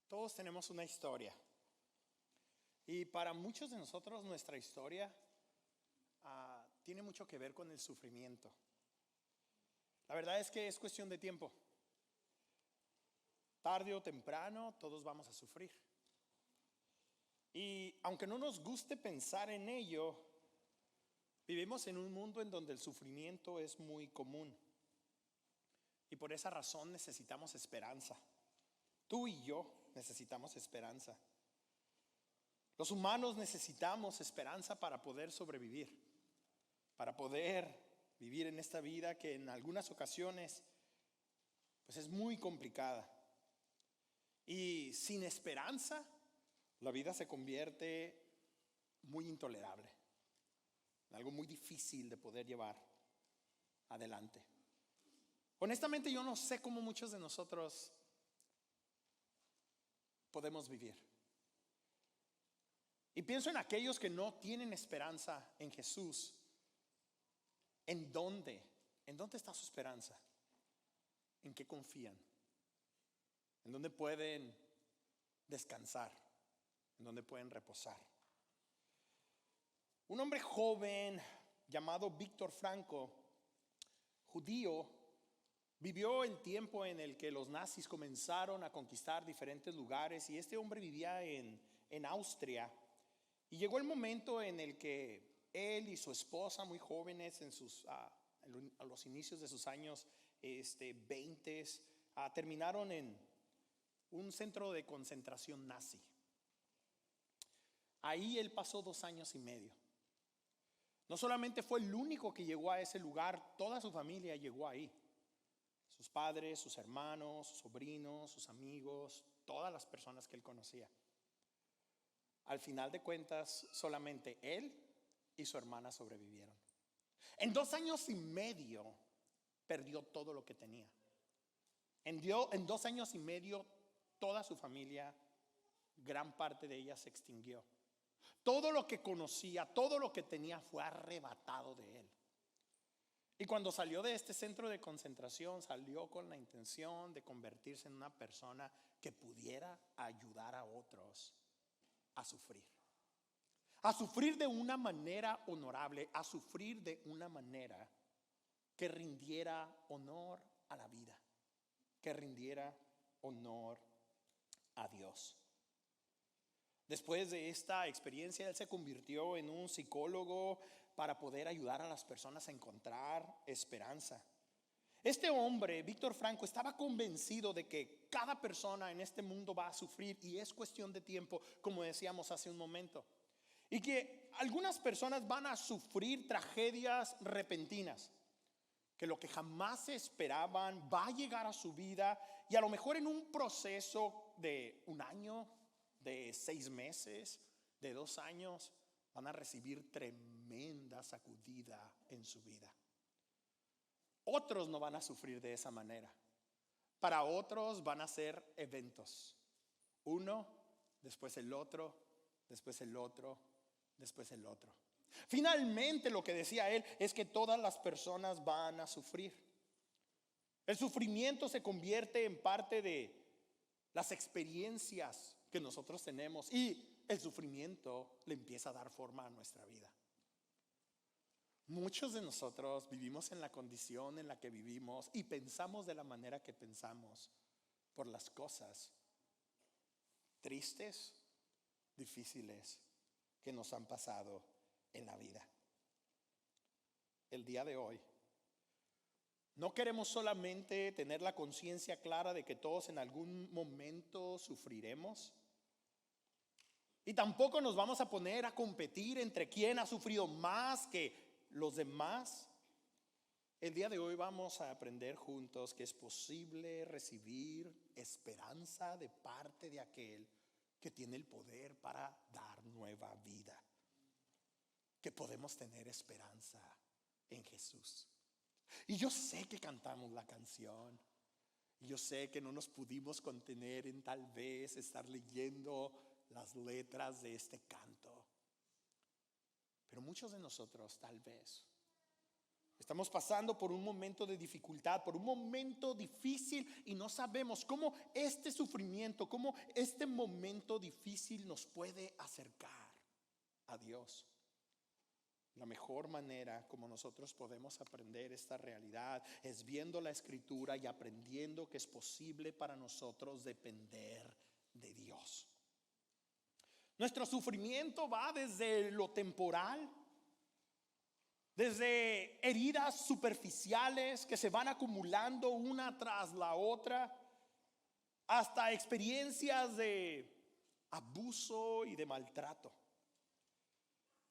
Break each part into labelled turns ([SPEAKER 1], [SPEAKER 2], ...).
[SPEAKER 1] Todos tenemos una historia y para muchos de nosotros nuestra historia tiene mucho que ver con el sufrimiento. La verdad es que es cuestión de tiempo. Tarde o temprano todos vamos a sufrir. Y aunque no nos guste pensar en ello, vivimos en un mundo en donde el sufrimiento es muy común. Y por esa razón necesitamos esperanza. Tú y yo necesitamos esperanza. Los humanos necesitamos esperanza para poder sobrevivir, para poder vivir en esta vida que en algunas ocasiones pues es muy complicada. Y sin esperanza, la vida se convierte muy intolerable, en algo muy difícil de poder llevar adelante. Honestamente, yo no sé cómo muchos de nosotros podemos vivir. Y pienso en aquellos que no tienen esperanza en Jesús. ¿En dónde? ¿En dónde está su esperanza? ¿En qué confían? ¿En dónde pueden descansar? ¿En dónde pueden reposar? Un hombre joven llamado Víctor Franco, judío, vivió el tiempo en el que los nazis comenzaron a conquistar diferentes lugares y este hombre vivía en Austria. Y llegó el momento en el que él y su esposa, muy jóvenes, a los inicios de sus años 20, terminaron en un centro de concentración nazi. Ahí él pasó 2 años y medio. No solamente fue el único que llegó a ese lugar, toda su familia llegó ahí. Sus padres, sus hermanos, sus sobrinos, sus amigos, todas las personas que él conocía. Al final de cuentas, solamente él y su hermana sobrevivieron. En 2 años y medio perdió todo lo que tenía. En 2 años y medio toda su familia, gran parte de ella se extinguió. Todo lo que conocía, todo lo que tenía fue arrebatado de él. Y cuando salió de este centro de concentración, salió con la intención de convertirse en una persona que pudiera ayudar a otros a sufrir de una manera honorable, a sufrir de una manera que rindiera honor a la vida, que rindiera honor a Dios. Después de esta experiencia, él se convirtió en un psicólogo para poder ayudar a las personas a encontrar esperanza. Este hombre, Víctor Franco, estaba convencido de que cada persona en este mundo va a sufrir y es cuestión de tiempo, como decíamos hace un momento. Y que algunas personas van a sufrir tragedias repentinas, que lo que jamás esperaban va a llegar a su vida y a lo mejor en un proceso de 1 año, de 6 meses, de 2 años, van a recibir tremenda sacudida en su vida. Otros no van a sufrir de esa manera. Para otros van a ser eventos. Uno, después el otro, después el otro, después el otro. Finalmente lo que decía él es que todas las personas van a sufrir. El sufrimiento se convierte en parte de las experiencias que nosotros tenemos y el sufrimiento le empieza a dar forma a nuestra vida. Muchos de nosotros vivimos en la condición en la que vivimos y pensamos de la manera que pensamos por las cosas tristes, difíciles que nos han pasado en la vida. El día de hoy no queremos solamente tener la conciencia clara de que todos en algún momento sufriremos, y tampoco nos vamos a poner a competir entre quién ha sufrido más que los demás. El día de hoy vamos a aprender juntos que es posible recibir esperanza de parte de aquel que tiene el poder para dar nueva vida. Que podemos tener esperanza en Jesús. Y yo sé que cantamos la canción. Y yo sé que no nos pudimos contener en tal vez estar leyendo las letras de este canto. Pero muchos de nosotros tal vez Estamos pasando por un momento de dificultad, por un momento difícil y no sabemos cómo este sufrimiento, cómo este momento difícil nos puede acercar a Dios. La mejor manera como nosotros podemos aprender esta realidad es viendo la Escritura y aprendiendo que es posible para nosotros depender de Dios. Nuestro sufrimiento va desde lo temporal, desde heridas superficiales que se van acumulando una tras la otra, hasta experiencias de abuso y de maltrato.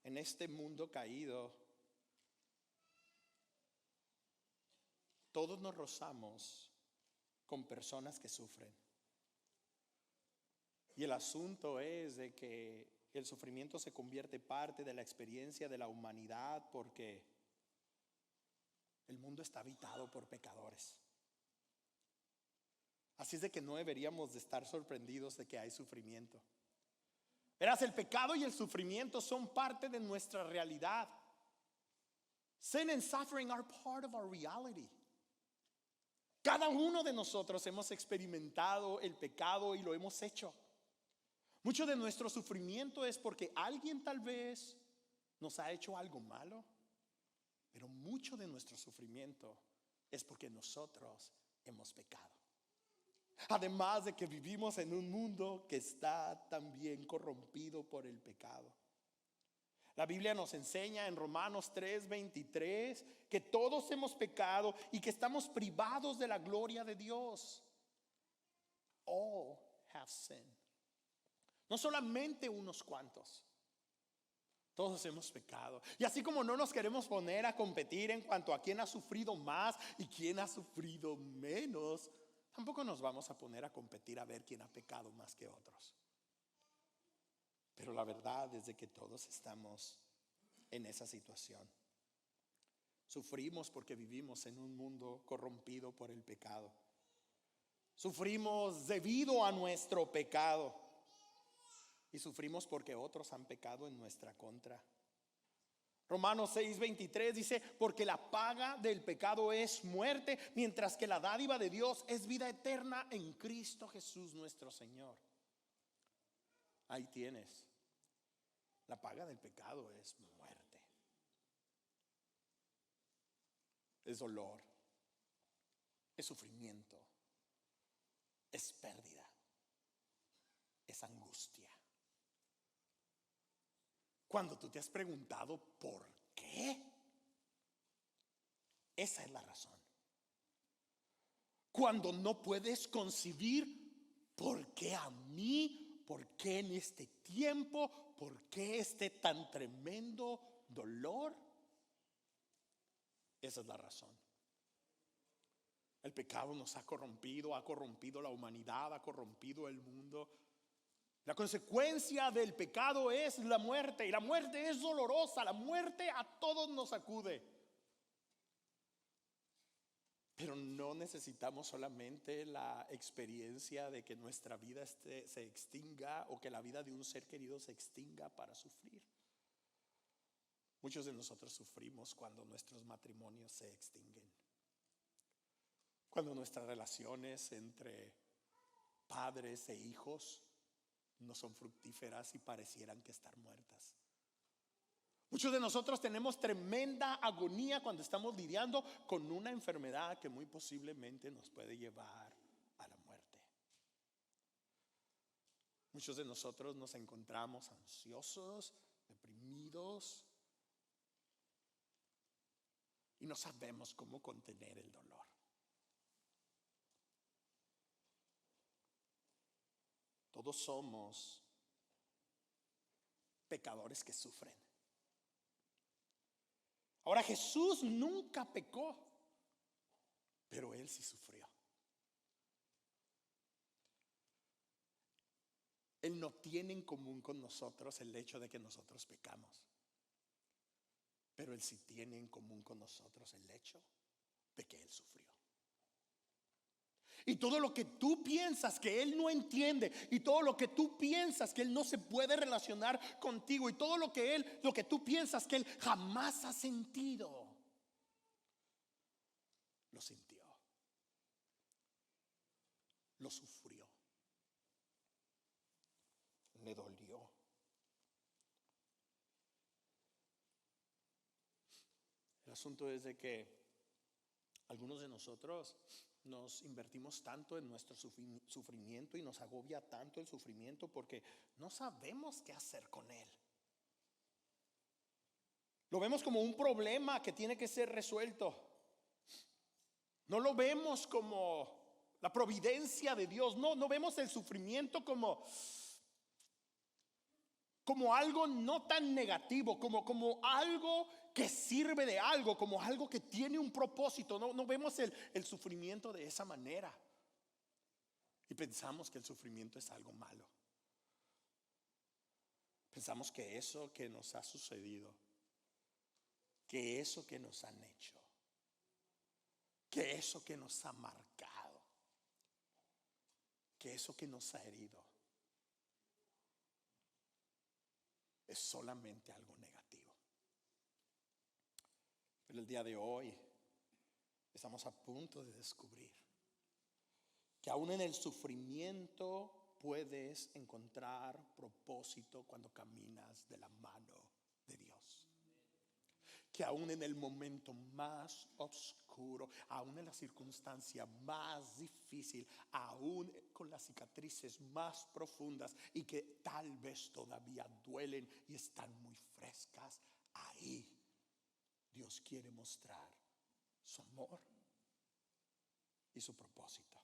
[SPEAKER 1] En este mundo caído, todos nos rozamos con personas que sufren. Y el asunto es de que el sufrimiento se convierte parte de la experiencia de la humanidad porque el mundo está habitado por pecadores. Así es de que no deberíamos de estar sorprendidos de que hay sufrimiento. Verás, el pecado y el sufrimiento son parte de nuestra realidad. Sin and suffering are part of our reality. Cada uno de nosotros hemos experimentado el pecado y lo hemos hecho. Mucho de nuestro sufrimiento es porque alguien tal vez nos ha hecho algo malo, pero mucho de nuestro sufrimiento es porque nosotros hemos pecado. Además de que vivimos en un mundo que está también corrompido por el pecado. La Biblia nos enseña en Romanos 3:23 que todos hemos pecado y que estamos privados de la gloria de Dios. All have sinned. No solamente unos cuantos. Todos hemos pecado. Y así como no nos queremos poner a competir en cuanto a quién ha sufrido más y quién ha sufrido menos, tampoco nos vamos a poner a competir a ver quién ha pecado más que otros. Pero la verdad es de que todos estamos en esa situación. Sufrimos porque vivimos en un mundo corrompido por el pecado. Sufrimos debido a nuestro pecado. Y sufrimos porque otros han pecado en nuestra contra. Romanos 6:23 dice: porque la paga del pecado es muerte, mientras que la dádiva de Dios es vida eterna en Cristo Jesús nuestro Señor. Ahí tienes. La paga del pecado es muerte. Es dolor. Es sufrimiento. Es pérdida. Es angustia. Cuando tú te has preguntado ¿por qué? Esa es la razón. Cuando no puedes concebir ¿por qué a mí? ¿Por qué en este tiempo? ¿Por qué este tan tremendo dolor? Esa es la razón. El pecado nos ha corrompido la humanidad, ha corrompido el mundo. La consecuencia del pecado es la muerte, y la muerte es dolorosa. La muerte a todos nos sacude. Pero no necesitamos solamente la experiencia de que nuestra vida se extinga o que la vida de un ser querido se extinga para sufrir. Muchos de nosotros sufrimos cuando nuestros matrimonios se extinguen, cuando nuestras relaciones entre padres e hijos no son fructíferas y parecieran que estar muertas. Muchos de nosotros tenemos tremenda agonía cuando estamos lidiando con una enfermedad que muy posiblemente nos puede llevar a la muerte. Muchos de nosotros nos encontramos ansiosos, deprimidos y no sabemos cómo contener el dolor. Todos somos pecadores que sufren. Ahora, Jesús nunca pecó, pero Él sí sufrió. Él no tiene en común con nosotros el hecho de que nosotros pecamos, pero Él sí tiene en común con nosotros el hecho de que Él sufrió. Y todo lo que tú piensas que Él no entiende, y todo lo que tú piensas que Él no se puede relacionar contigo, y todo lo que tú piensas que Él jamás ha sentido, lo sintió, lo sufrió, le dolió. El asunto es de que algunos de nosotros nos invertimos tanto en nuestro sufrimiento y nos agobia tanto el sufrimiento porque no sabemos qué hacer con él. Lo vemos como un problema que tiene que ser resuelto. No lo vemos como la providencia de Dios. No vemos el sufrimiento como algo no tan negativo, como algo que sirve de algo, como algo que tiene un propósito. No vemos el sufrimiento de esa manera. Y pensamos que el sufrimiento es algo malo. Pensamos que eso que nos ha sucedido, que eso que nos han hecho, que eso que nos ha marcado, que eso que nos ha herido, es solamente algo negativo. Pero el día de hoy estamos a punto de descubrir que aún en el sufrimiento puedes encontrar propósito cuando caminas de la mano de Dios. Que aún en el momento más oscuro, aún en la circunstancia más difícil, aún con las cicatrices más profundas y que tal vez todavía duelen y están muy frescas, ahí Dios quiere mostrar su amor y su propósito.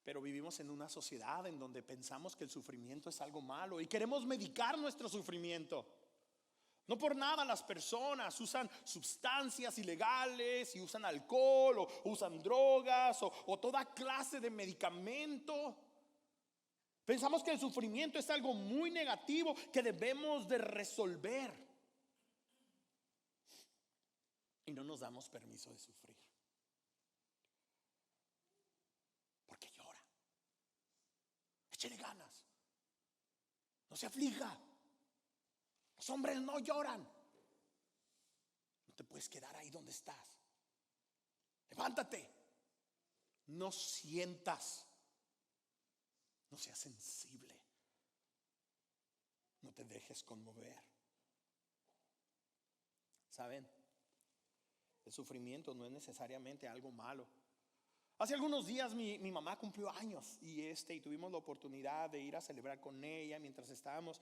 [SPEAKER 1] Pero vivimos en una sociedad en donde pensamos que el sufrimiento es algo malo y queremos medicar nuestro sufrimiento. No por nada las personas usan sustancias ilegales y usan alcohol o usan drogas o toda clase de medicamento. Pensamos que el sufrimiento es algo muy negativo que debemos de resolver. Y no nos damos permiso de sufrir. Porque llora. Échale ganas. No se aflija. Los hombres no lloran. No te puedes quedar ahí donde estás. Levántate. No sientas. No seas sensible. No te dejes conmover. ¿Saben? El sufrimiento no es necesariamente algo malo. Hace algunos días mi mamá cumplió años y tuvimos la oportunidad de ir a celebrar con ella mientras estábamos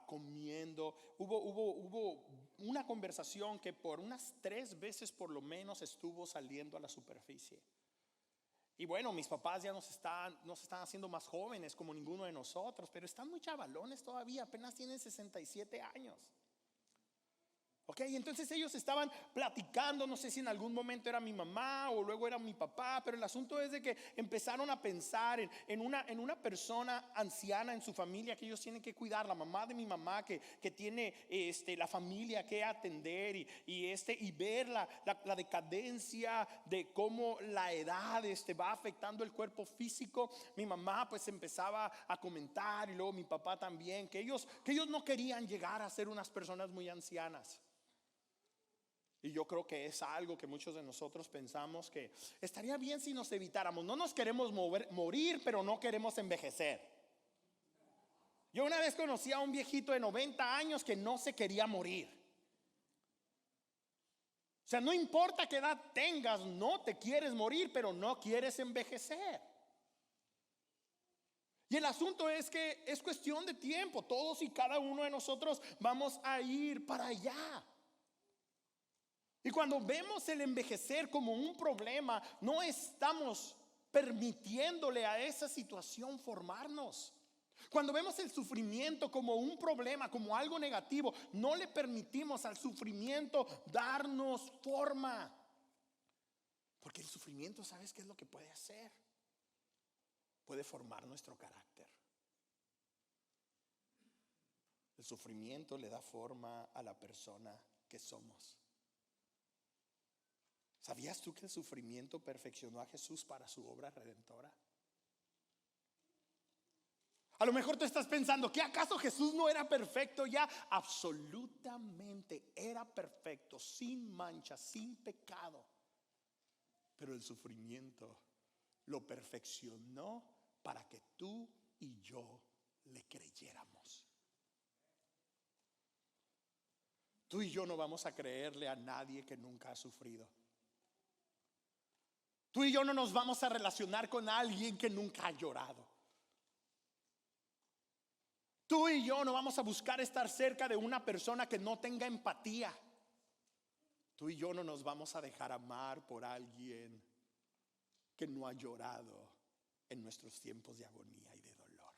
[SPEAKER 1] comiendo. Hubo una conversación que por unas 3 veces por lo menos estuvo saliendo a la superficie. Y bueno, mis papás ya nos están haciendo más jóvenes como ninguno de nosotros, pero están muy chavalones todavía, apenas tienen 67 años. Ok, entonces ellos estaban platicando, no sé si en algún momento era mi mamá o luego era mi papá, pero el asunto es de que empezaron a pensar en una persona anciana en su familia que ellos tienen que cuidar, la mamá de mi mamá que tiene la familia que atender y ver la decadencia de cómo la edad va afectando el cuerpo físico. Mi mamá pues empezaba a comentar y luego mi papá también que ellos no querían llegar a ser unas personas muy ancianas. Y yo creo que es algo que muchos de nosotros pensamos que estaría bien si nos evitáramos. No nos queremos morir, pero no queremos envejecer. Yo una vez conocí a un viejito de 90 años que no se quería morir. O sea, no importa qué edad tengas, no te quieres morir, pero no quieres envejecer. Y el asunto es que es cuestión de tiempo. Todos y cada uno de nosotros vamos a ir para allá. Y cuando vemos el envejecer como un problema, no estamos permitiéndole a esa situación formarnos. Cuando vemos el sufrimiento como un problema, como algo negativo, no le permitimos al sufrimiento darnos forma. Porque el sufrimiento, ¿sabes qué es lo que puede hacer? Puede formar nuestro carácter. El sufrimiento le da forma a la persona que somos. ¿Sabías tú que el sufrimiento perfeccionó a Jesús para su obra redentora? A lo mejor tú estás pensando, ¿que acaso Jesús no era perfecto ya? Absolutamente era perfecto, sin mancha, sin pecado. Pero el sufrimiento lo perfeccionó para que tú y yo le creyéramos. Tú y yo no vamos a creerle a nadie que nunca ha sufrido. Tú y yo no nos vamos a relacionar con alguien que nunca ha llorado. Tú y yo no vamos a buscar estar cerca de una persona que no tenga empatía. Tú y yo no nos vamos a dejar amar por alguien que no ha llorado en nuestros tiempos de agonía y de dolor.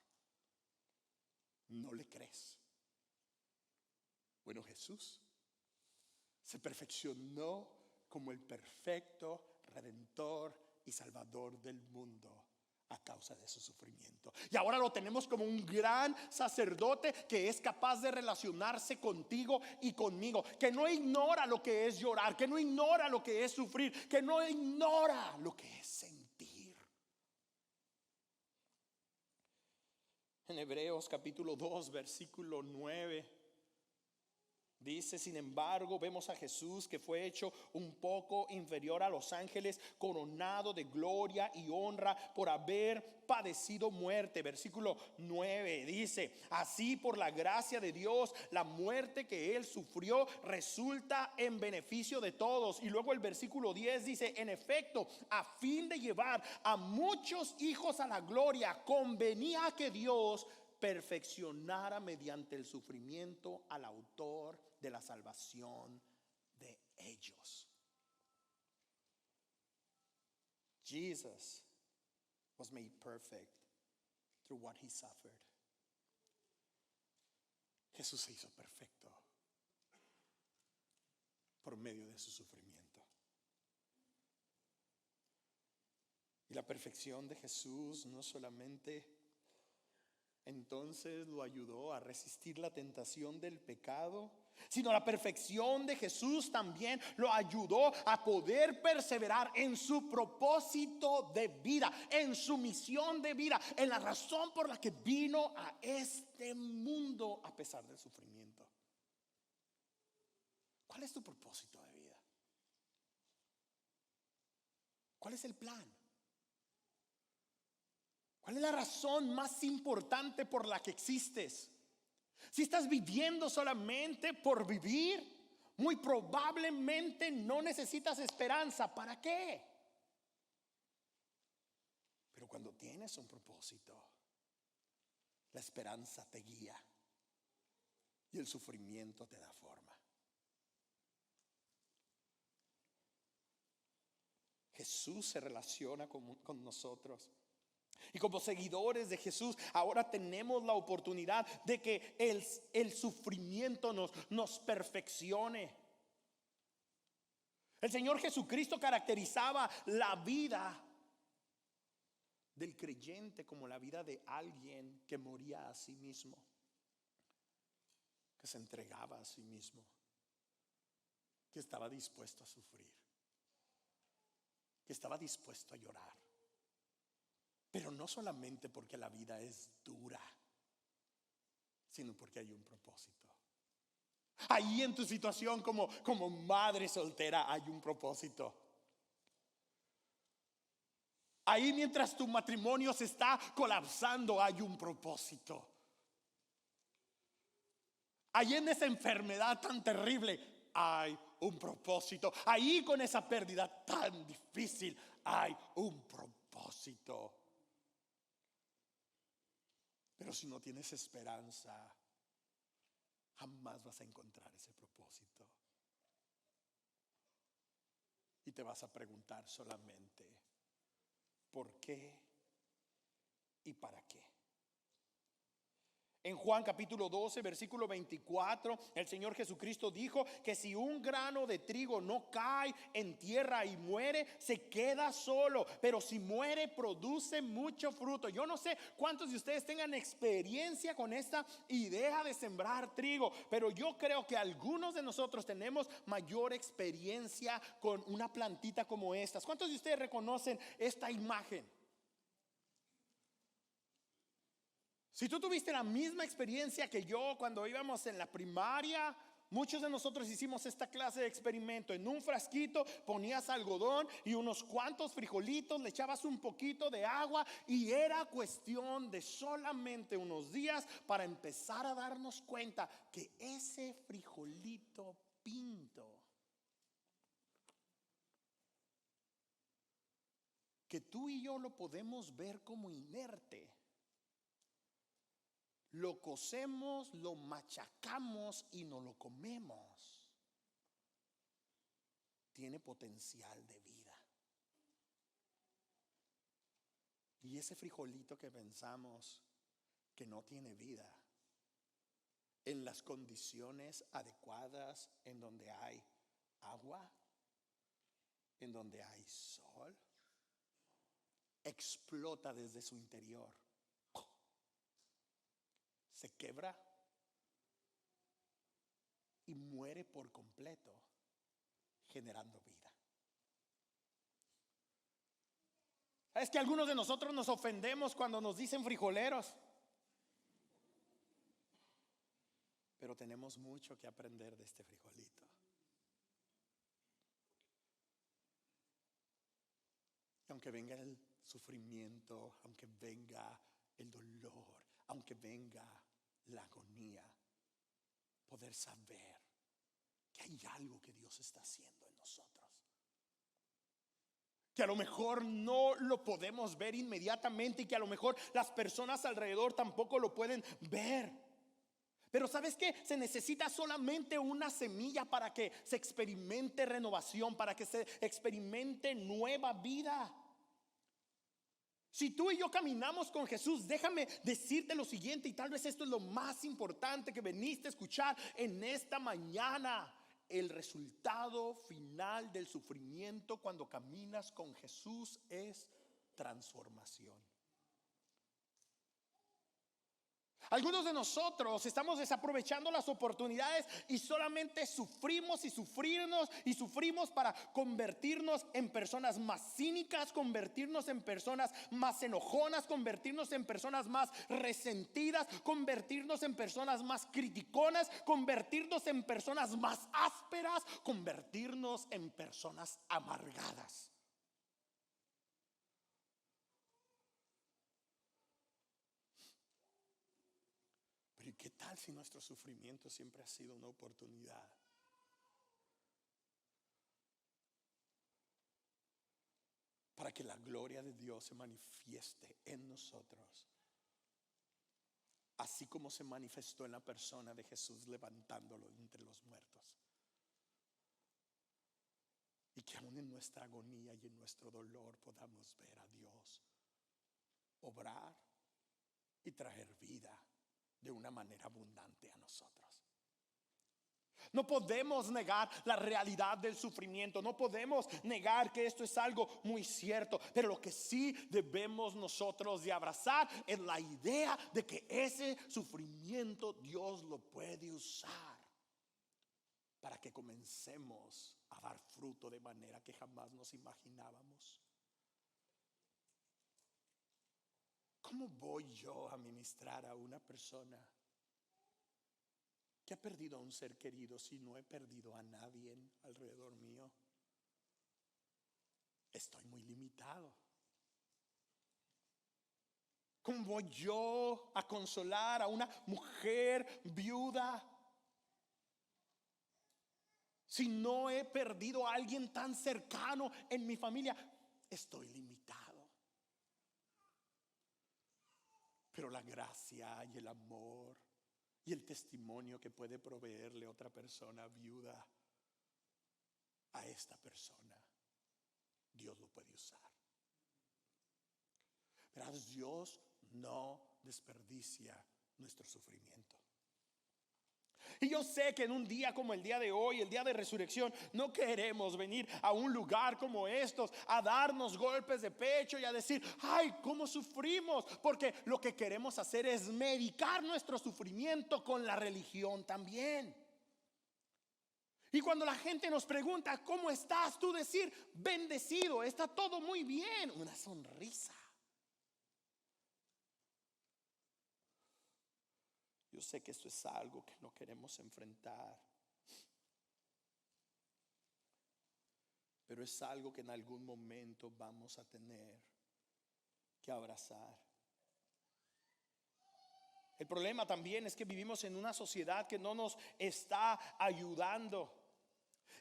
[SPEAKER 1] ¿No le crees? Bueno, Jesús se perfeccionó como el perfecto Redentor y Salvador del mundo a causa de su sufrimiento. Y ahora lo tenemos como un gran sacerdote que es capaz de relacionarse contigo y conmigo, que no ignora lo que es llorar, que no ignora lo que es sufrir, que no ignora lo que es sentir. En Hebreos capítulo 2 versículo 9 dice: sin embargo, vemos a Jesús, que fue hecho un poco inferior a los ángeles, coronado de gloria y honra por haber padecido muerte. Versículo 9 dice: así, por la gracia de Dios, la muerte que él sufrió resulta en beneficio de todos. Y luego el versículo 10 dice: en efecto, a fin de llevar a muchos hijos a la gloria, convenía que Dios perfeccionara mediante el sufrimiento al autor de la salvación de ellos. Jesus was made perfect through what he suffered. Jesús se hizo perfecto por medio de su sufrimiento. Y la perfección de Jesús no solamente entonces lo ayudó a resistir la tentación del pecado, sino la perfección de Jesús también lo ayudó a poder perseverar en su propósito de vida, en su misión de vida, en la razón por la que vino a este mundo a pesar del sufrimiento. ¿Cuál es tu propósito de vida? ¿Cuál es el plan? ¿Cuál es la razón más importante por la que existes? Si estás viviendo solamente por vivir, muy probablemente no necesitas esperanza. ¿Para qué? Pero cuando tienes un propósito, la esperanza te guía y el sufrimiento te da forma. Jesús se relaciona con nosotros. Y como seguidores de Jesús, ahora tenemos la oportunidad de que el sufrimiento nos perfeccione. El Señor Jesucristo caracterizaba la vida del creyente como la vida de alguien que moría a sí mismo, que se entregaba a sí mismo, que estaba dispuesto a sufrir, que estaba dispuesto a llorar. Pero no solamente porque la vida es dura, sino porque hay un propósito. Ahí en tu situación como madre soltera hay un propósito. Ahí mientras tu matrimonio se está colapsando hay un propósito. Ahí en esa enfermedad tan terrible hay un propósito. Ahí con esa pérdida tan difícil hay un propósito. Pero si no tienes esperanza, jamás vas a encontrar ese propósito. Y te vas a preguntar solamente, ¿por qué y para qué? En Juan capítulo 12, versículo 24, el Señor Jesucristo dijo que si un grano de trigo no cae en tierra y muere, se queda solo, pero si muere, produce mucho fruto. Yo no sé cuántos de ustedes tengan experiencia con esta idea de sembrar trigo, pero yo creo que algunos de nosotros tenemos mayor experiencia con una plantita como estas. ¿Cuántos de ustedes reconocen esta imagen? Si tú tuviste la misma experiencia que yo cuando íbamos en la primaria, muchos de nosotros hicimos esta clase de experimento. En un frasquito ponías algodón y unos cuantos frijolitos, le echabas un poquito de agua y era cuestión de solamente unos días para empezar a darnos cuenta que ese frijolito pinto, que tú y yo lo podemos ver como inerte, lo cocemos, lo machacamos y no lo comemos, tiene potencial de vida. Y ese frijolito que pensamos que no tiene vida, en las condiciones adecuadas, en donde hay agua, en donde hay sol, explota desde su interior, se quebra y muere por completo, generando vida. Es que algunos de nosotros nos ofendemos cuando nos dicen frijoleros, pero tenemos mucho que aprender de este frijolito. Aunque venga el sufrimiento, aunque venga el dolor, aunque venga la agonía, poder saber que hay algo que Dios está haciendo en nosotros, que a lo mejor no lo podemos ver inmediatamente y que a lo mejor las personas alrededor tampoco lo pueden ver. Pero ¿sabes qué? Se necesita solamente una semilla para que se experimente renovación, para que se experimente nueva vida. Si tú y yo caminamos con Jesús, déjame decirte lo siguiente, y tal vez esto es lo más importante que veniste a escuchar en esta mañana. El resultado final del sufrimiento cuando caminas con Jesús es transformación. Algunos de nosotros estamos desaprovechando las oportunidades y solamente sufrimos y sufrimos para convertirnos en personas más cínicas, convertirnos en personas más enojonas, convertirnos en personas más resentidas, convertirnos en personas más criticonas, convertirnos en personas más ásperas, convertirnos en personas amargadas. ¿Y qué tal si nuestro sufrimiento siempre ha sido una oportunidad? Para que la gloria de Dios se manifieste en nosotros, así como se manifestó en la persona de Jesús levantándolo entre los muertos. Y que aún en nuestra agonía y en nuestro dolor podamos ver a Dios obrar y traer vida de una manera abundante a nosotros. No podemos negar la realidad del sufrimiento, no podemos negar que esto es algo muy cierto, pero lo que sí debemos nosotros de abrazar es la idea de que ese sufrimiento Dios lo puede usar para que comencemos a dar fruto de manera que jamás nos imaginábamos. ¿Cómo voy yo a ministrar a una persona que ha perdido a un ser querido si no he perdido a nadie alrededor mío? Estoy muy limitado. ¿Cómo voy yo a consolar a una mujer viuda si no he perdido a alguien tan cercano en mi familia? Estoy limitado. Pero la gracia y el amor y el testimonio que puede proveerle otra persona viuda a esta persona, Dios lo puede usar. Verás, Dios no desperdicia nuestro sufrimiento. Y yo sé que en un día como el día de hoy, el día de resurrección, no queremos venir a un lugar como estos a darnos golpes de pecho y a decir, ay, cómo sufrimos, porque lo que queremos hacer es medicar nuestro sufrimiento con la religión también. Y cuando la gente nos pregunta, ¿cómo estás? Tú decir, bendecido, está todo muy bien, una sonrisa. Yo sé que esto es algo que no queremos enfrentar, pero es algo que en algún momento vamos a tener que abrazar. El problema también es que vivimos en una sociedad que no nos está ayudando.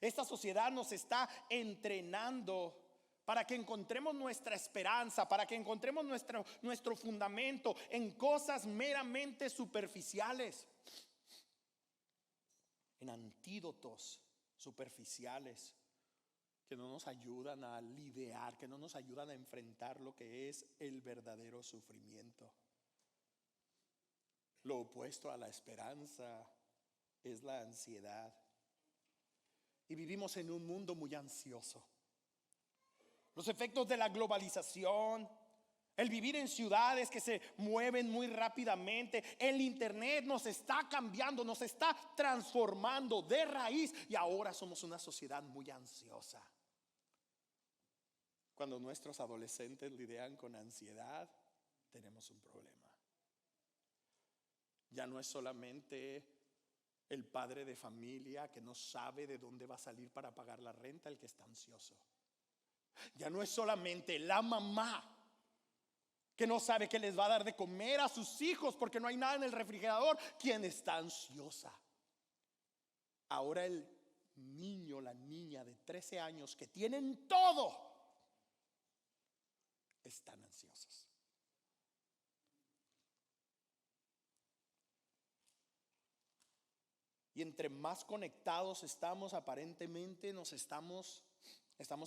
[SPEAKER 1] Esta sociedad nos está entrenando para que encontremos nuestra esperanza, para que encontremos nuestro fundamento en cosas meramente superficiales, en antídotos superficiales que no nos ayudan a lidiar, que no nos ayudan a enfrentar lo que es el verdadero sufrimiento. Lo opuesto a la esperanza es la ansiedad. Y vivimos en un mundo muy ansioso. Los efectos de la globalización, el vivir en ciudades que se mueven muy rápidamente, el internet nos está cambiando, nos está transformando de raíz y ahora somos una sociedad muy ansiosa. Cuando nuestros adolescentes lidian con ansiedad, tenemos un problema. Ya no es solamente el padre de familia que no sabe de dónde va a salir para pagar la renta el que está ansioso. Ya no es solamente la mamá que no sabe qué les va a dar de comer a sus hijos porque no hay nada en el refrigerador quien está ansiosa. Ahora el niño, la niña de 13 años que tienen todo, están ansiosos. Y entre más conectados estamos, aparentemente nos estamos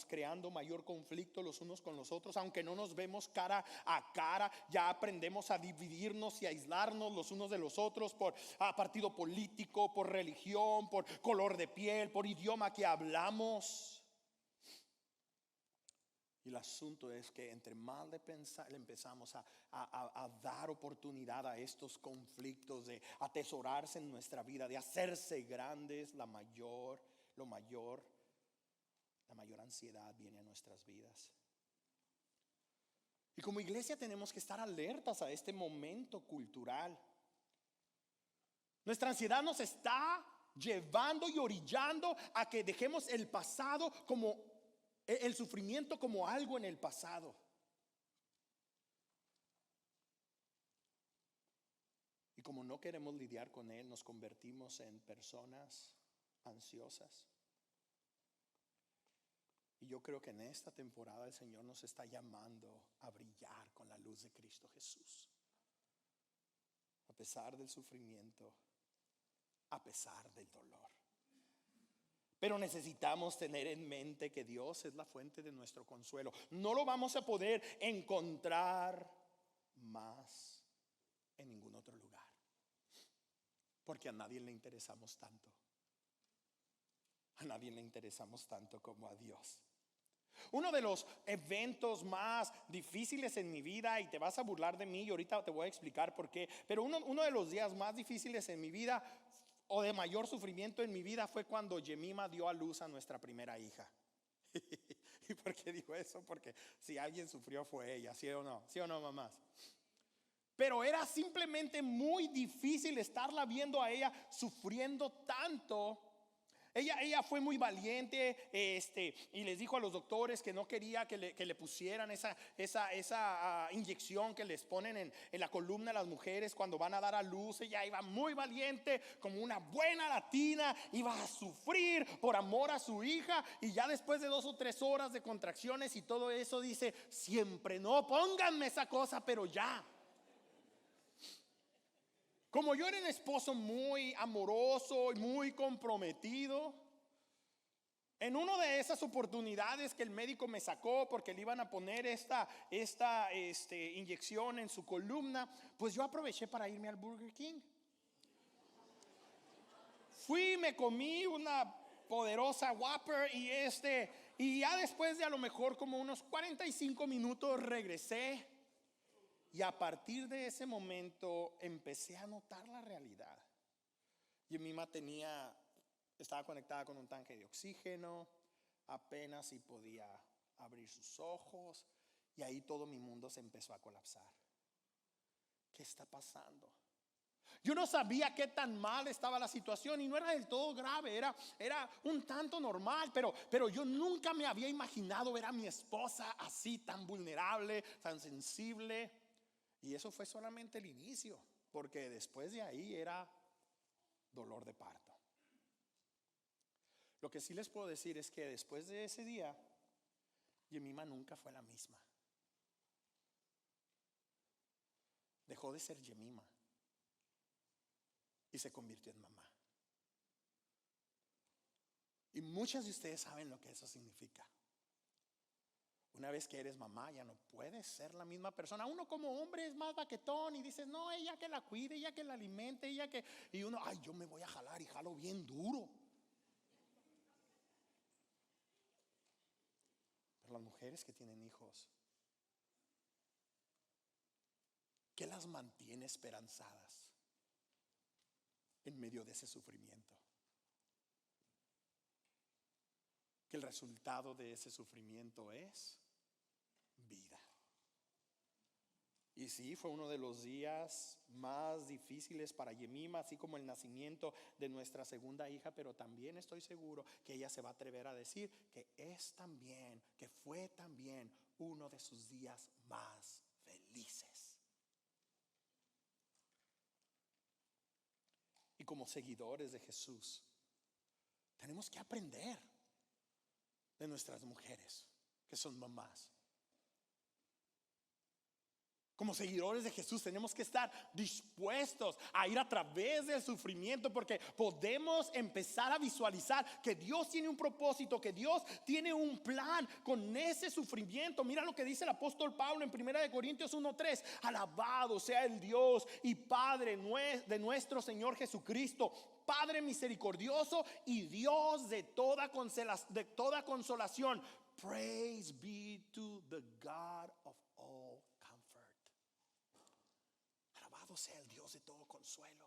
[SPEAKER 1] creando mayor conflicto los unos con los otros. Aunque no nos vemos cara a cara, ya aprendemos a dividirnos y a aislarnos los unos de los otros por partido político, por religión, por color de piel, por idioma que hablamos. Y el asunto es que entre más le empezamos a dar oportunidad a estos conflictos, de atesorarse en nuestra vida, de hacerse grandes, la mayor ansiedad viene a nuestras vidas. Y como iglesia tenemos que estar alertas a este momento cultural. Nuestra ansiedad nos está llevando y orillando a que dejemos el pasado como el sufrimiento como algo en el pasado. Y como no queremos lidiar con él, nos convertimos en personas ansiosas. Y yo creo que en esta temporada el Señor nos está llamando a brillar con la luz de Cristo Jesús. A pesar del sufrimiento, a pesar del dolor. Pero necesitamos tener en mente que Dios es la fuente de nuestro consuelo. No lo vamos a poder encontrar más en ningún otro lugar. Porque a nadie le interesamos tanto. A nadie le interesamos tanto como a Dios. Uno de los eventos más difíciles en mi vida, y te vas a burlar de mí y ahorita te voy a explicar por qué, pero uno de los días más difíciles en mi vida o de mayor sufrimiento en mi vida fue cuando Yemima dio a luz a nuestra primera hija. ¿Y por qué digo eso? Porque si alguien sufrió fue ella, ¿sí o no, mamás? Pero era simplemente muy difícil estarla viendo a ella sufriendo tanto. Ella fue muy valiente, y les dijo a los doctores que no quería que le pusieran esa inyección que les ponen en la columna a las mujeres cuando van a dar a luz. Ella iba muy valiente, como una buena latina, iba a sufrir por amor a su hija. Y ya después de 2 o 3 horas de contracciones y todo eso, dice: siempre no, pónganme esa cosa, pero ya. Como yo era un esposo muy amoroso y muy comprometido, en una de esas oportunidades que el médico me sacó porque le iban a poner esta inyección en su columna, pues yo aproveché para irme al Burger King. Fui, me comí una poderosa Whopper y ya después de a lo mejor como unos 45 minutos regresé. Y a partir de ese momento empecé a notar la realidad. Yemima estaba conectada con un tanque de oxígeno, apenas si podía abrir sus ojos, y ahí todo mi mundo se empezó a colapsar. ¿Qué está pasando? Yo no sabía qué tan mal estaba la situación y no era del todo grave, era un tanto normal, pero yo nunca me había imaginado ver a mi esposa así, tan vulnerable, tan sensible. Y eso fue solamente el inicio, porque después de ahí era dolor de parto. Lo que sí les puedo decir es que después de ese día, Yemima nunca fue la misma. Dejó de ser Yemima y se convirtió en mamá. Y muchas de ustedes saben lo que eso significa. Una vez que eres mamá, ya no puedes ser la misma persona. Uno como hombre es más baquetón y dices, no, ella que la cuide, ella que la alimente, ella que... Y uno, ay, yo me voy a jalar y jalo bien duro. Pero las mujeres que tienen hijos, ¿qué las mantiene esperanzadas en medio de ese sufrimiento? Que el resultado de ese sufrimiento es vida. Y sí, fue uno de los días más difíciles para Yemima, así como el nacimiento de nuestra segunda hija, pero también estoy seguro que ella se va a atrever a decir que es también, que fue también uno de sus días más felices. Y como seguidores de Jesús, tenemos que aprender de nuestras mujeres que son mamás. Como seguidores de Jesús tenemos que estar dispuestos a ir a través del sufrimiento, porque podemos empezar a visualizar que Dios tiene un propósito, que Dios tiene un plan con ese sufrimiento. Mira lo que dice el apóstol Pablo en 1 Corintios 1:3: alabado sea el Dios y Padre de nuestro Señor Jesucristo, Padre misericordioso y Dios de toda consolación. Praise be to the God of all comfort. Alabado sea el Dios de todo consuelo.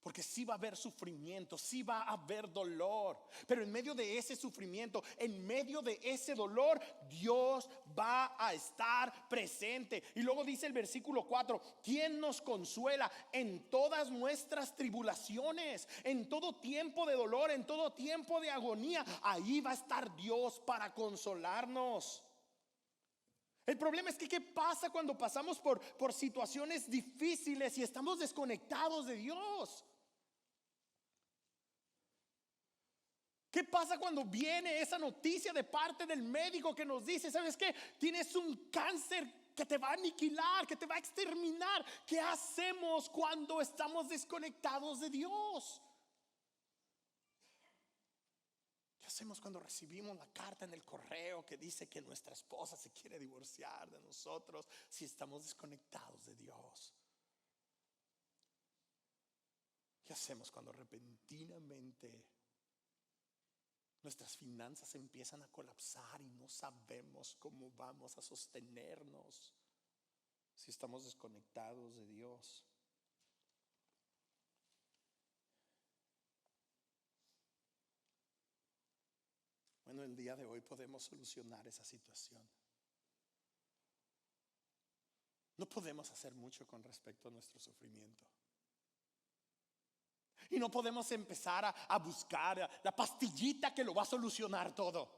[SPEAKER 1] Porque sí va a haber sufrimiento, sí va a haber dolor, pero en medio de ese sufrimiento, en medio de ese dolor, Dios va a estar presente. Y luego dice el versículo 4: ¿quién nos consuela en todas nuestras tribulaciones? En todo tiempo de dolor, en todo tiempo de agonía, ahí va a estar Dios para consolarnos. El problema es que ¿qué pasa cuando pasamos por situaciones difíciles y estamos desconectados de Dios? ¿Qué pasa cuando viene esa noticia de parte del médico que nos dice, ¿sabes qué? Tienes un cáncer que te va a aniquilar, que te va a exterminar. ¿Qué hacemos cuando estamos desconectados de Dios? ¿Qué hacemos cuando recibimos la carta en el correo que dice que nuestra esposa se quiere divorciar de nosotros si estamos desconectados de Dios? ¿Qué hacemos cuando repentinamente nuestras finanzas empiezan a colapsar y no sabemos cómo vamos a sostenernos si estamos desconectados de Dios? Bueno, el día de hoy podemos solucionar esa situación. No podemos hacer mucho con respecto a nuestro sufrimiento. Y no podemos empezar a buscar la pastillita que lo va a solucionar todo.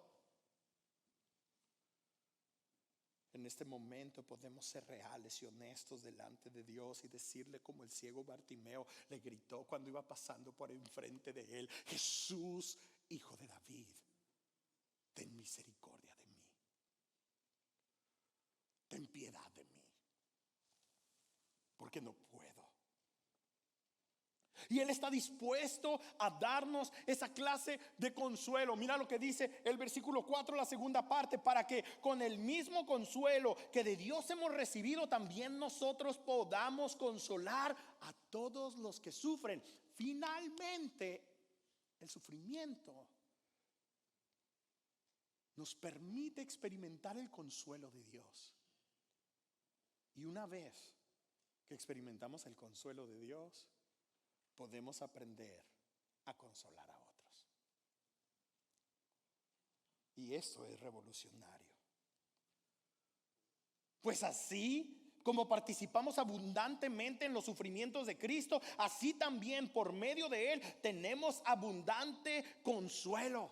[SPEAKER 1] En este momento podemos ser reales y honestos delante de Dios y decirle como el ciego Bartimeo le gritó cuando iba pasando por enfrente de él: Jesús, hijo de David, ten misericordia de mí. Ten piedad de mí, porque no puedo. Y Él está dispuesto a darnos esa clase de consuelo. Mira lo que dice el versículo 4, la segunda parte: para que con el mismo consuelo que de Dios hemos recibido, también nosotros podamos consolar a todos los que sufren. Finalmente, el sufrimiento nos permite experimentar el consuelo de Dios. Y una vez que experimentamos el consuelo de Dios, podemos aprender a consolar a otros. Y esto es revolucionario. Pues así como participamos abundantemente en los sufrimientos de Cristo, así también por medio de Él tenemos abundante consuelo.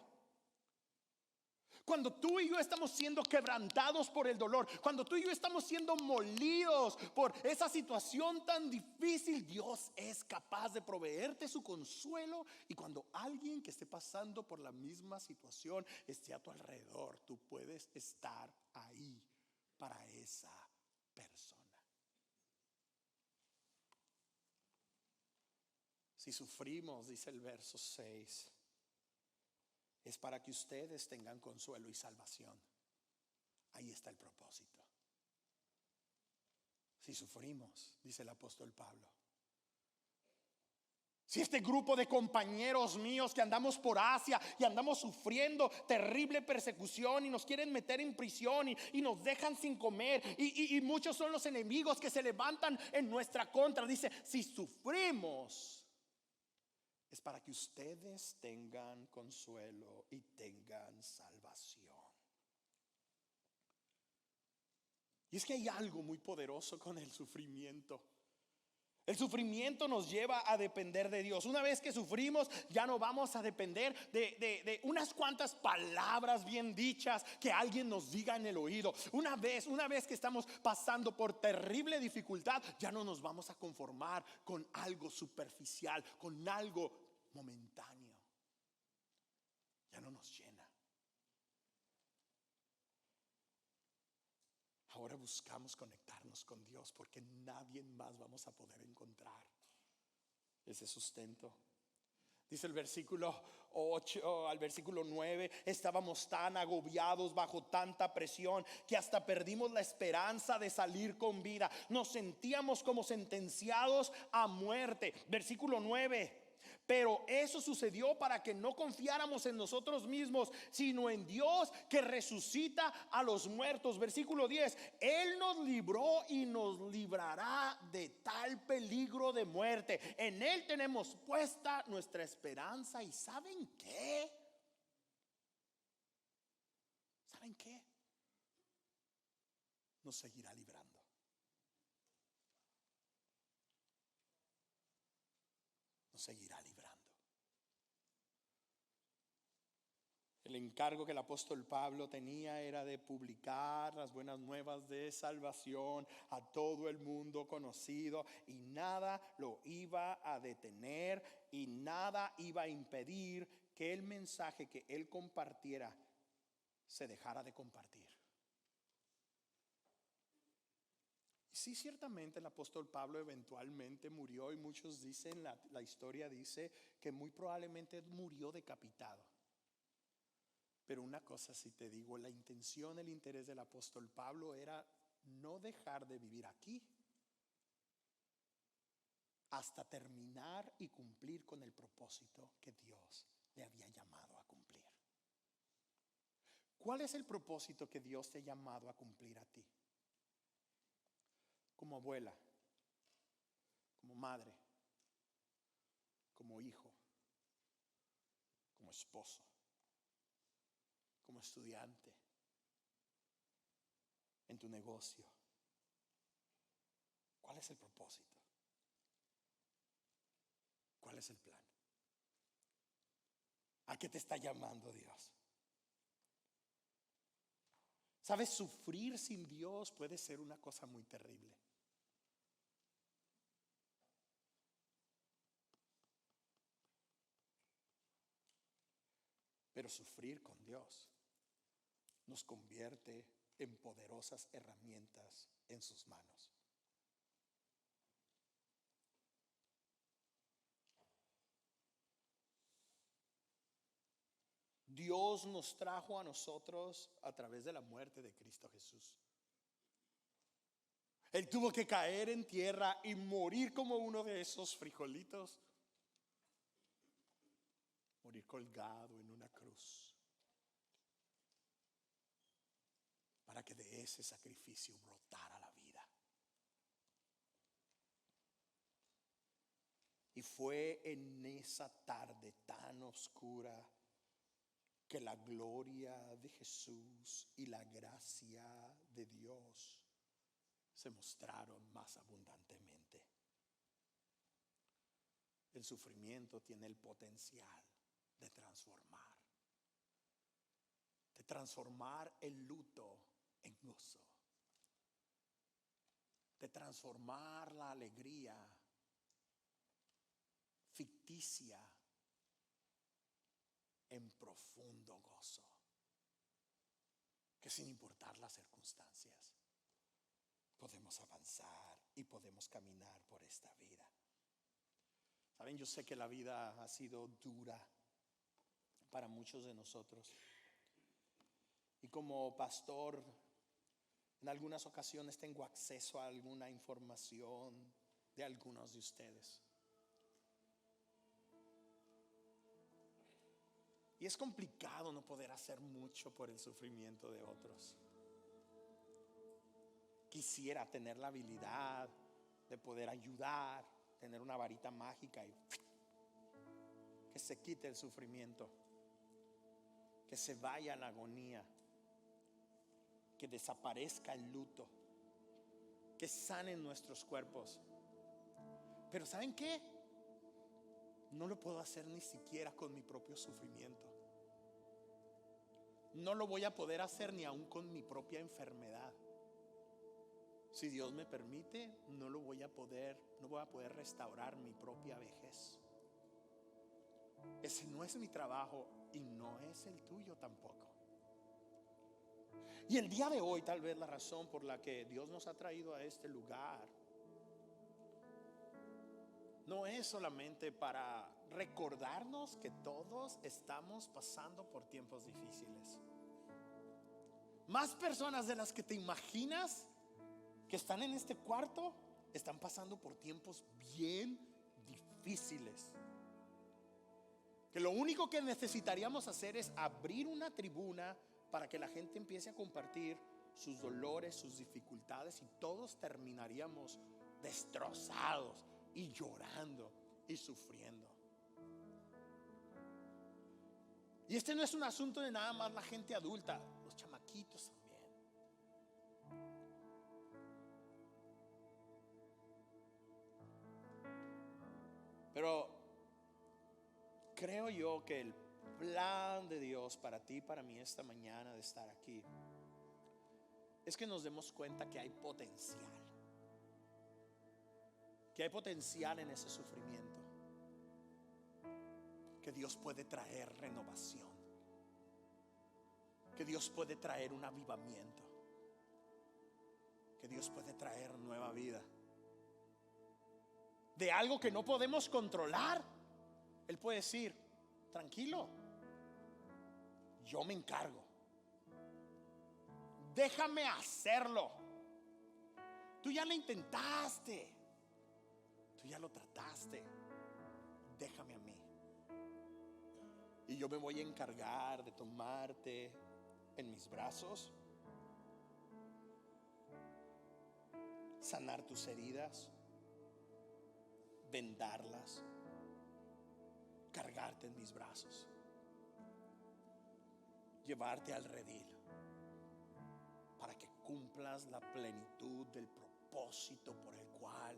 [SPEAKER 1] Cuando tú y yo estamos siendo quebrantados por el dolor, cuando tú y yo estamos siendo molidos por esa situación tan difícil, Dios es capaz de proveerte su consuelo. Y cuando alguien que esté pasando por la misma situación esté a tu alrededor, tú puedes estar ahí para esa persona. Si sufrimos, dice el verso 6, es para que ustedes tengan consuelo y salvación. Ahí está el propósito. Si sufrimos, dice el apóstol Pablo, si este grupo de compañeros míos que andamos por Asia y andamos sufriendo terrible persecución y nos quieren meter en prisión y nos dejan sin comer y muchos son los enemigos que se levantan en nuestra contra, dice, si sufrimos, es para que ustedes tengan consuelo y tengan salvación. Y es que hay algo muy poderoso con el sufrimiento. El sufrimiento nos lleva a depender de Dios. Una vez que sufrimos, ya no vamos a depender de unas cuantas palabras bien dichas que alguien nos diga en el oído. Una vez que estamos pasando por terrible dificultad, ya no nos vamos a conformar con algo superficial, con algo momentáneo. Ya no nos llena. Ahora buscamos conectarnos con Dios porque nadie más vamos a poder encontrar ese sustento. Dice el versículo 8 al versículo 9, estábamos tan agobiados bajo tanta presión que hasta perdimos la esperanza de salir con vida. Nos sentíamos como sentenciados a muerte. Versículo 9. Pero eso sucedió para que no confiáramos en nosotros mismos, sino en Dios que resucita a los muertos. Versículo 10. Él nos libró y nos librará de tal peligro de muerte. En Él tenemos puesta nuestra esperanza. ¿Y saben qué? ¿Saben qué? Nos seguirá librando. Nos seguirá librando. El encargo que el apóstol Pablo tenía era de publicar las buenas nuevas de salvación a todo el mundo conocido, y nada lo iba a detener y nada iba a impedir que el mensaje que él compartiera se dejara de compartir. Y sí, ciertamente el apóstol Pablo eventualmente murió, y muchos dicen, la historia dice que muy probablemente murió decapitado. Pero una cosa sí te digo, la intención, el interés del apóstol Pablo era no dejar de vivir aquí hasta terminar y cumplir con el propósito que Dios le había llamado a cumplir. ¿Cuál es el propósito que Dios te ha llamado a cumplir a ti? Como abuela, como madre, como hijo, como esposo, como estudiante, en tu negocio. ¿Cuál es el propósito? ¿Cuál es el plan? ¿A qué te está llamando Dios? ¿Sabes? Sufrir sin Dios puede ser una cosa muy terrible. Pero sufrir con Dios nos convierte en poderosas herramientas en sus manos. Dios nos trajo a nosotros a través de la muerte de Cristo Jesús. Él tuvo que caer en tierra y morir como uno de esos frijolitos. Morir colgado en una cruz. Para que de ese sacrificio brotara la vida. Y fue en esa tarde tan oscura que la gloria de Jesús y la gracia de Dios se mostraron más abundantemente. El sufrimiento tiene el potencial de transformar el luto en gozo, de transformar la alegría ficticia en profundo gozo, que sin importar las circunstancias podemos avanzar y podemos caminar por esta vida. Saben, yo sé que la vida ha sido dura para muchos de nosotros, y como pastor en algunas ocasiones tengo acceso a alguna información de algunos de ustedes. Y es complicado no poder hacer mucho por el sufrimiento de otros. Quisiera tener la habilidad de poder ayudar, tener una varita mágica y que se quite el sufrimiento, que se vaya la agonía, que desaparezca el luto, que sanen nuestros cuerpos. Pero ¿saben qué? No lo puedo hacer ni siquiera con mi propio sufrimiento. No lo voy a poder hacer ni aún con mi propia enfermedad. Si Dios me permite, no voy a poder restaurar mi propia vejez. Ese no es mi trabajo y no es el tuyo tampoco. Y el día de hoy, tal vez la razón por la que Dios nos ha traído a este lugar no es solamente para recordarnos que todos estamos pasando por tiempos difíciles. Más personas de las que te imaginas que están en este cuarto están pasando por tiempos bien difíciles. Que lo único que necesitaríamos hacer es abrir una tribuna para que la gente empiece a compartir sus dolores, sus dificultades, y todos terminaríamos destrozados y llorando y sufriendo. Y este no es un asunto de nada más la gente adulta, los chamaquitos también. Pero creo yo que el plan de Dios para ti y para mí esta mañana de estar aquí es que nos demos cuenta que hay potencial. Que hay potencial en ese sufrimiento. Que Dios puede traer renovación. Que Dios puede traer un avivamiento. Que Dios puede traer nueva vida. De algo que no podemos controlar, Él puede decir: tranquilo, yo me encargo. Déjame hacerlo. Tú ya lo intentaste. Tú ya lo trataste. Déjame a mí. Y yo me voy a encargar de tomarte en mis brazos, sanar tus heridas, vendarlas, cargarte en mis brazos, llevarte al redil para que cumplas la plenitud del propósito por el cual